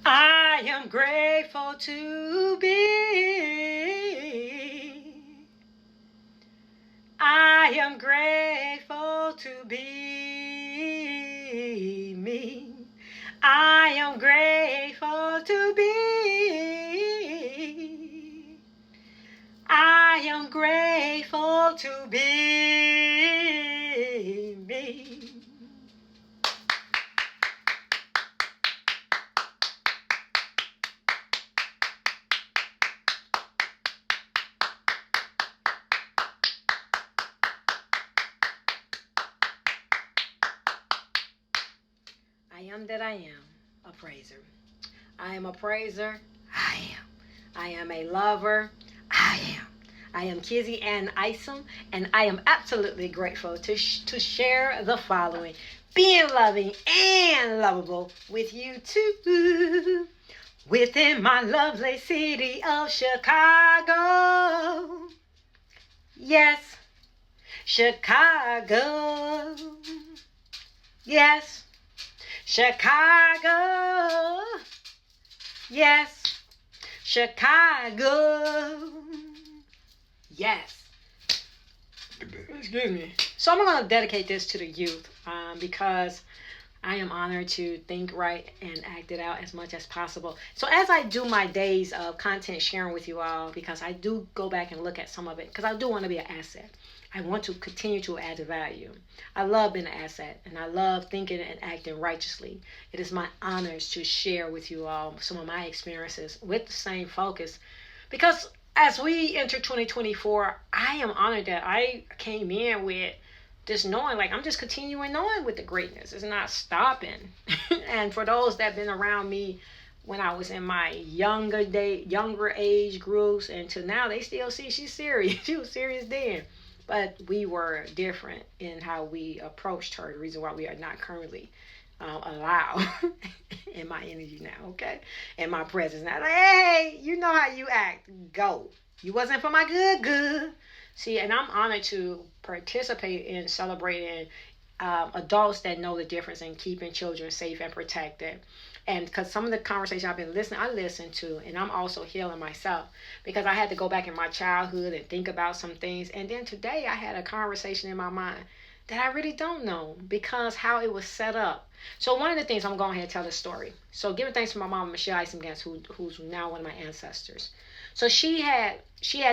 I am grateful to be. I am grateful to be me. I am grateful to be. I am grateful to be me. I am that I am, a praiser. I am a praiser. I am. I am a lover. I am. I am Kizzy Ann Isom, and I am absolutely grateful to share the following. Being loving and lovable with you too. Within my lovely city of Chicago. Yes, Chicago. Yes, Chicago. Yes, Chicago. Yes. Excuse me. So I'm going to dedicate this to the youth because I am honored to think right and act it out as much as possible. So as I do my days of content sharing with you all, because I do go back and look at some of it, because I do want to be an asset. I want to continue to add value. I love being an asset, and I love thinking and acting righteously. It is my honors to share with you all some of my experiences with the same focus, because as we enter 2024, I am honored that I came in with just knowing, like, I'm just continuing on with the greatness. It's not stopping. And for those that have been around me when I was in my younger age groups, and to now, they still see she's serious. She was serious then. But we were different in how we approached her. The reason why we are not currently allowed in my energy now, okay? In my presence now. Like, hey, you know how you act. Go. You wasn't for my good. See, and I'm honored to participate in celebrating adults that know the difference in keeping children safe and protected. And because some of the conversation I've been listening, I listen to, and I'm also healing myself because I had to go back in my childhood and think about some things. And then today I had a conversation in my mind that I really don't know because how it was set up. So one of the things, I'm going ahead and tell the story. So giving thanks to my mom, Michelle Isengans, who's now one of my ancestors. So she had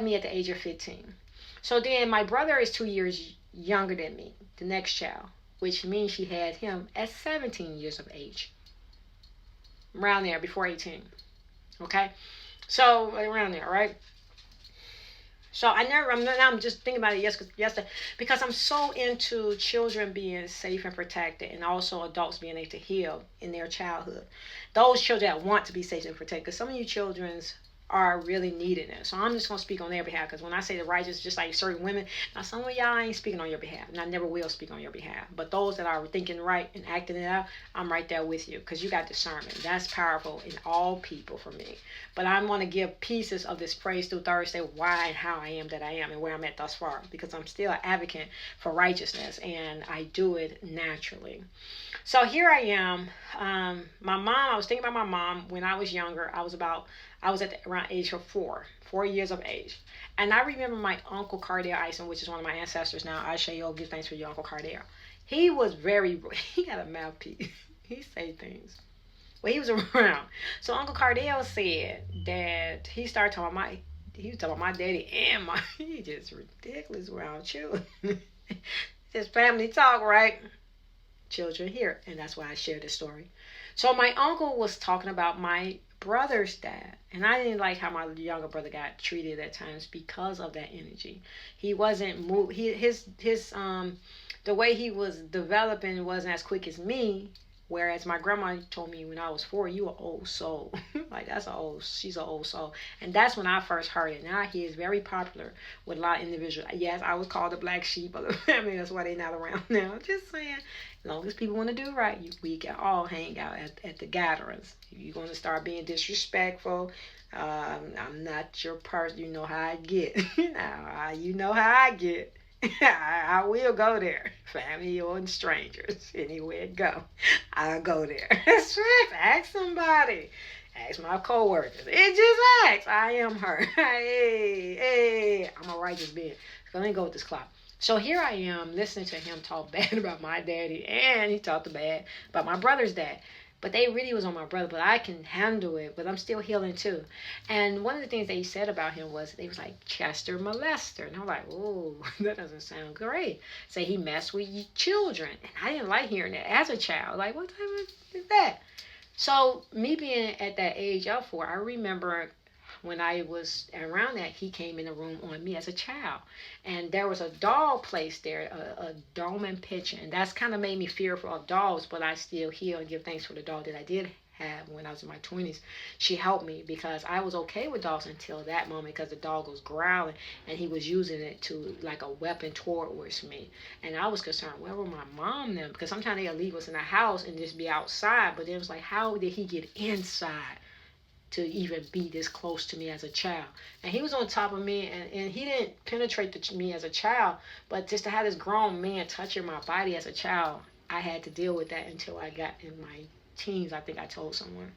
me at the age of 15. So then my brother is 2 years younger than me, the next child, which means she had him at 17 years of age. Around there, before 18. Okay? So around there, right? So I'm just thinking about it yesterday because I'm so into children being safe and protected, and also adults being able to heal in their childhood. Those children that want to be safe and protected, because some of you children's are really needing it. So I'm just going to speak on their behalf, because when I say the righteous, just like certain women, now some of y'all ain't speaking on your behalf, and I never will speak on your behalf. But those that are thinking right and acting it out, I'm right there with you, because you got discernment. That's powerful in all people for me. But I want to give pieces of this praise through Thursday, why and how I am that I am and where I'm at thus far, because I'm still an advocate for righteousness, and I do it naturally. So here I am. My mom, I was thinking about my mom when I was younger. I was around age of 4 years of age. And I remember my Uncle Cardale Ison, which is one of my ancestors now. I shall give thanks for your Uncle Cardale. He was he got a mouthpiece. He say things. Well, he was around. So Uncle Cardale said that he was talking about my daddy and he just ridiculous around children. Just family talk, right? Children here, and that's why I share this story. So my uncle was talking about my brother's dad, and I didn't like how my younger brother got treated at times because of that energy. He wasn't moved. His the way he was developing wasn't as quick as me. Whereas my grandma told me when I was 4, you an old soul. Like she's an old soul. And that's when I first heard it. Now he is very popular with a lot of individuals. Yes, I was called the black sheep of the family. That's why they're not around now. Just saying, as long as people want to do right, we can all hang out at the gatherings. If you're going to start being disrespectful, I'm not your person. You know how I get. Now, you know how I get. I will go there. Family or strangers, anywhere it go, I'll go there. That's right. Ask somebody. Ask my coworkers. It just ask. I am her. Hey, hey. I'm a righteous being. So let me go with this clock. So here I am listening to him talk bad about my daddy, and he talked bad about my brother's dad. But they really was on my brother, but I can handle it, but I'm still healing too. And one of the things that he said about him was, they was like, Chester molester. And I'm like, oh, that doesn't sound great. Say he messed with children. And I didn't like hearing that as a child. Like, what type of is that? So me being at that age of 4, I remember when I was around that, he came in the room on me as a child. And there was a doll placed there, a dome and pitch. And that's kind of made me fearful of dolls, but I still heal and give thanks for the doll that I did have when I was in my 20s. She helped me because I was okay with dolls until that moment, because the dog was growling and he was using it to like a weapon towards me. And I was concerned, where were my mom then? Because sometimes they'll leave us in the house and just be outside. But it was like, how did he get inside to even be this close to me as a child? And he was on top of me, and he didn't penetrate me as a child, but just to have this grown man touching my body as a child, I had to deal with that until I got in my teens. I think I told someone.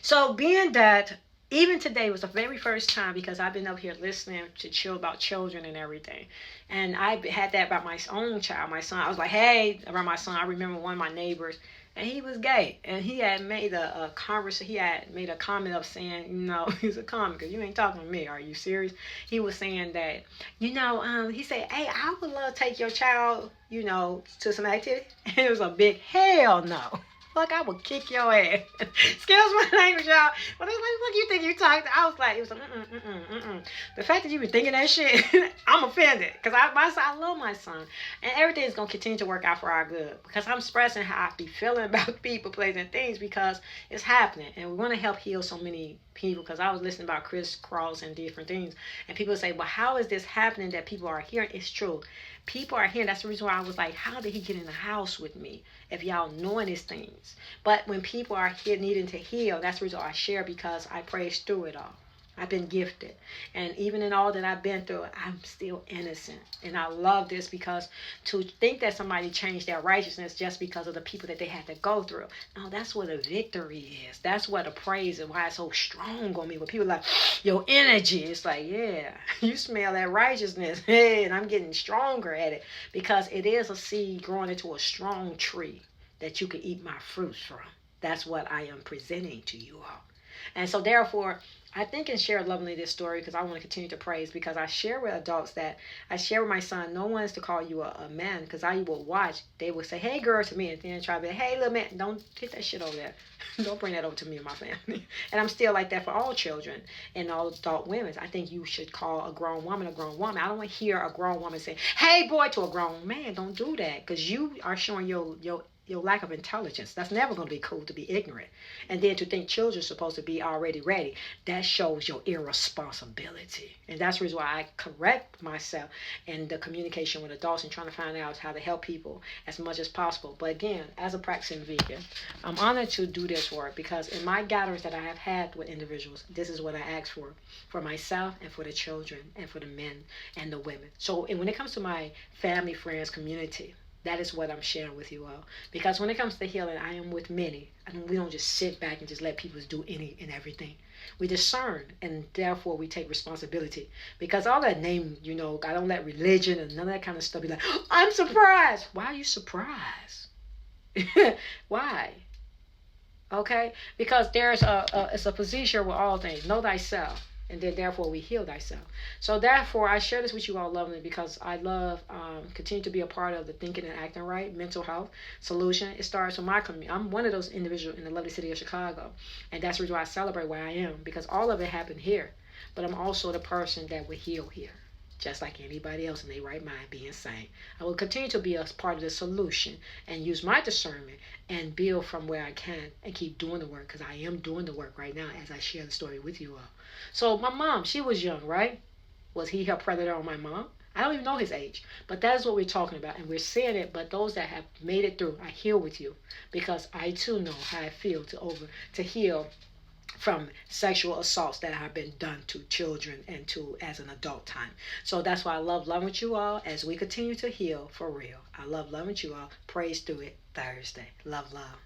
So being that, even today was the very first time, because I've been up here listening to chill about children and everything, and I had that about my own child, my son. I was like, hey, around my son, I remember one of my neighbors, and he was gay, and he had made a conversation. He had made a comment of saying, he's a comic. You ain't talking to me. Are you serious? He was saying that, he said, hey, I would love to take your child, to some activity. And it was a big hell no. Fuck, I would kick your ass. Excuse my language, y'all. But they like, what you think you talking to? I was like, it was like, The fact that you were thinking that shit, I'm offended. Because I love my son. And everything's going to continue to work out for our good. Because I'm expressing how I be feeling about people, places, and things, because it's happening. And we want to help heal so many people. Because I was listening about Chris Cross and different things. And people say, well, how is this happening that people are hearing? It's true. People are hearing. That's the reason why I was like, how did he get in the house with me? If y'all knowing these things. But when people are here needing to heal, that's the reason I share, because I praise through it all. I've been gifted. And even in all that I've been through, I'm still innocent. And I love this, because to think that somebody changed their righteousness just because of the people that they had to go through. No, that's what a victory is. That's what a praise is, why it's so strong on me. When people are like, your energy, it's like, yeah, you smell that righteousness. Hey, and I'm getting stronger at it, because it is a seed growing into a strong tree that you can eat my fruits from. That's what I am presenting to you all. And so therefore, I think and share lovingly this story, because I want to continue to praise, because I share with adults that I share with my son, no one is to call you a man, because I will watch, they will say, hey girl to me, and then try to be, hey little man, don't hit that shit over there. Don't bring that over to me and my family. And I'm still like that for all children and all adult women. I think you should call a grown woman a grown woman. I don't want to hear a grown woman say, hey boy, to a grown man. Don't do that, because you are showing your lack of intelligence. That's never going to be cool, to be ignorant. And then to think children are supposed to be already ready. That shows your irresponsibility. And that's the reason why I correct myself in the communication with adults and trying to find out how to help people as much as possible. But again, as a practicing vegan, I'm honored to do this work, because in my gatherings that I have had with individuals, this is what I ask for myself and for the children and for the men and the women. So when it comes to my family, friends, community, that is what I'm sharing with you all. Because when it comes to healing, I am with many. We don't just sit back and just let people do any and everything. We discern, and therefore we take responsibility. Because all that name, I don't let religion and none of that kind of stuff be like, I'm surprised. Why are you surprised? Why? Okay? Because it's a position with all things. Know thyself. And then therefore we heal thyself. So therefore I share this with you all lovingly, because I love continue to be a part of the Thinking and Acting Right mental health solution. It starts with my community. I'm one of those individuals in the lovely city of Chicago, and that's the reason why I celebrate where I am, because all of it happened here. But I'm also the person that will heal here, just like anybody else in their right mind being sane. I will continue to be a part of the solution and use my discernment and build from where I can and keep doing the work, because I am doing the work right now as I share the story with you all. So my mom, she was young, right? Was he her predator on my mom? I don't even know his age, but that is what we're talking about, and we're seeing it. But those that have made it through, I heal with you, because I too know how I feel to heal from sexual assaults that have been done to children and to as an adult time. So that's why I love loving with you all as we continue to heal for real. I love loving with you all. Praise through it Thursday. Love, love.